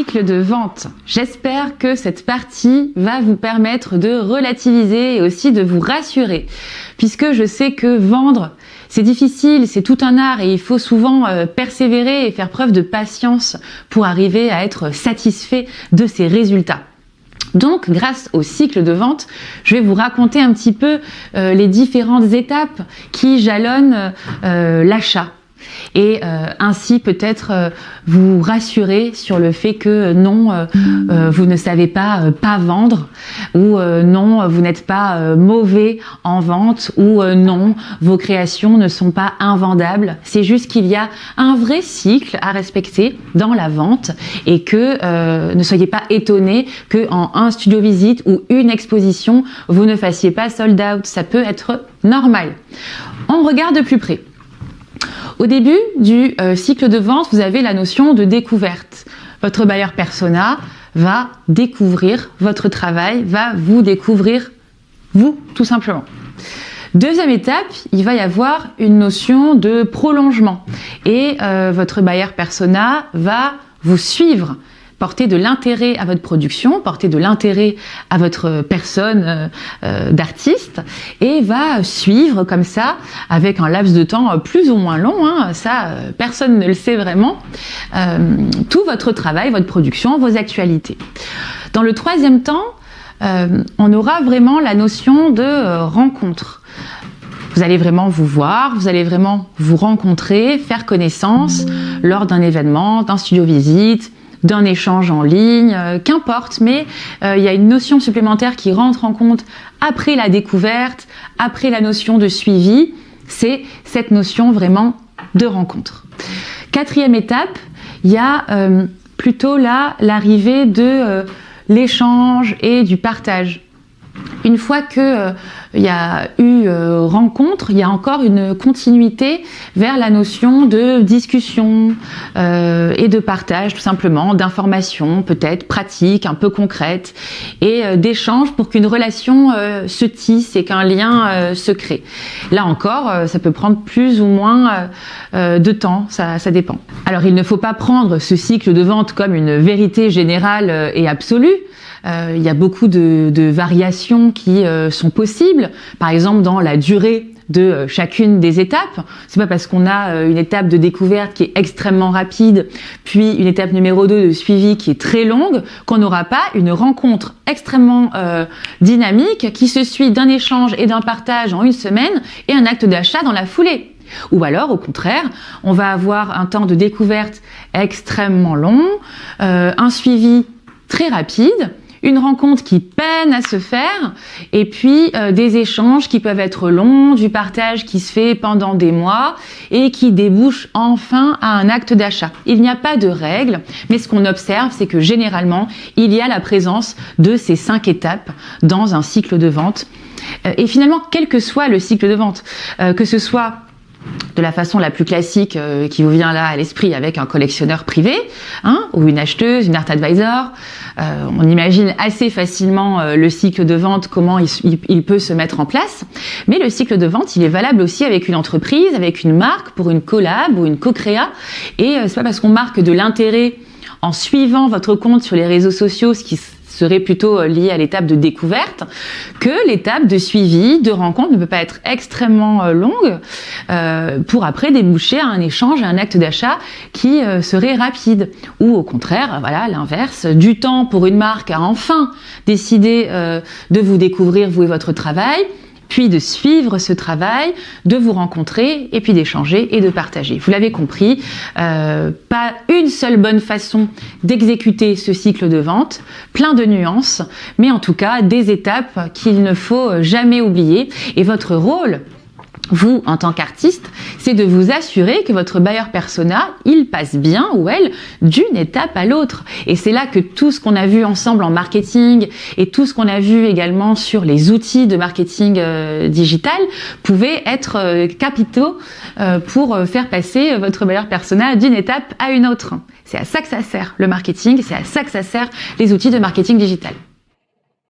cycle de vente. J'espère que cette partie va vous permettre de relativiser et aussi de vous rassurer, puisque je sais que vendre, c'est difficile, c'est tout un art et il faut souvent persévérer et faire preuve de patience pour arriver à être satisfait de ses résultats. Donc, grâce au cycle de vente, je vais vous raconter un petit peu les différentes étapes qui jalonnent l'achat. Et ainsi peut-être vous rassurer sur le fait que non, vous ne savez pas vendre, ou non, vous n'êtes pas mauvais en vente, ou non, vos créations ne sont pas invendables. C'est juste qu'il y a un vrai cycle à respecter dans la vente et que ne soyez pas étonnés qu'en un studio visite ou une exposition, vous ne fassiez pas sold out. Ça peut être normal. On regarde de plus près. Au début du cycle de vente, vous avez la notion de découverte. Votre buyer persona va découvrir votre travail, va vous découvrir vous, tout simplement. Deuxième étape, il va y avoir une notion de prolongement. Et votre buyer persona va vous suivre, porter de l'intérêt à votre production, porter de l'intérêt à votre personne d'artiste et va suivre comme ça, avec un laps de temps plus ou moins long, ça personne ne le sait vraiment, tout votre travail, votre production, vos actualités. Dans le troisième temps, on aura vraiment la notion de rencontre. Vous allez vraiment vous voir, vous allez vraiment vous rencontrer, faire connaissance lors d'un événement, d'un studio visite, d'un échange en ligne, qu'importe, mais il y a une notion supplémentaire qui rentre en compte après la découverte, après la notion de suivi, c'est cette notion vraiment de rencontre. Quatrième étape, il y a plutôt là l'arrivée de l'échange et du partage. Une fois que il y a eu rencontre, il y a encore une continuité vers la notion de discussion et de partage, tout simplement, d'informations peut-être pratiques, un peu concrètes, et d'échanges pour qu'une relation se tisse et qu'un lien se crée. Là encore, ça peut prendre plus ou moins de temps, ça dépend. Alors il ne faut pas prendre ce cycle de vente comme une vérité générale et absolue. Il y a beaucoup de variations qui sont possibles, par exemple dans la durée de chacune des étapes. C'est pas parce qu'on a une étape de découverte qui est extrêmement rapide, puis une étape numéro 2 de suivi qui est très longue, qu'on n'aura pas une rencontre extrêmement dynamique qui se suit d'un échange et d'un partage en une semaine et un acte d'achat dans la foulée. Ou alors, au contraire, on va avoir un temps de découverte extrêmement long, un suivi très rapide, une rencontre qui peine à se faire, et puis des échanges qui peuvent être longs, du partage qui se fait pendant des mois et qui débouche enfin à un acte d'achat. Il n'y a pas de règle, mais ce qu'on observe, c'est que généralement, il y a la présence de ces 5 étapes dans un cycle de vente. Et finalement, quel que soit le cycle de vente, que ce soit de la façon la plus classique qui vous vient là à l'esprit avec un collectionneur privé, ou une acheteuse, une art advisor, on imagine assez facilement le cycle de vente, comment il peut se mettre en place. Mais le cycle de vente, il est valable aussi avec une entreprise, avec une marque, pour une collab ou une co-créa. Et c'est pas parce qu'on marque de l'intérêt en suivant votre compte sur les réseaux sociaux, ce qui serait plutôt lié à l'étape de découverte, que l'étape de suivi, de rencontre ne peut pas être extrêmement longue pour après déboucher à un échange, à un acte d'achat qui serait rapide. Ou au contraire, voilà, l'inverse, du temps pour une marque à enfin décider de vous découvrir, vous et votre travail, puis de suivre ce travail, de vous rencontrer, et puis d'échanger et de partager. Vous l'avez compris, pas une seule bonne façon d'exécuter ce cycle de vente, plein de nuances, mais en tout cas des étapes qu'il ne faut jamais oublier. Et votre rôle, vous, en tant qu'artiste, c'est de vous assurer que votre buyer persona, il passe bien ou elle d'une étape à l'autre. Et c'est là que tout ce qu'on a vu ensemble en marketing et tout ce qu'on a vu également sur les outils de marketing digital pouvait être capitaux pour faire passer votre buyer persona d'une étape à une autre. C'est à ça que ça sert le marketing, c'est à ça que ça sert les outils de marketing digital.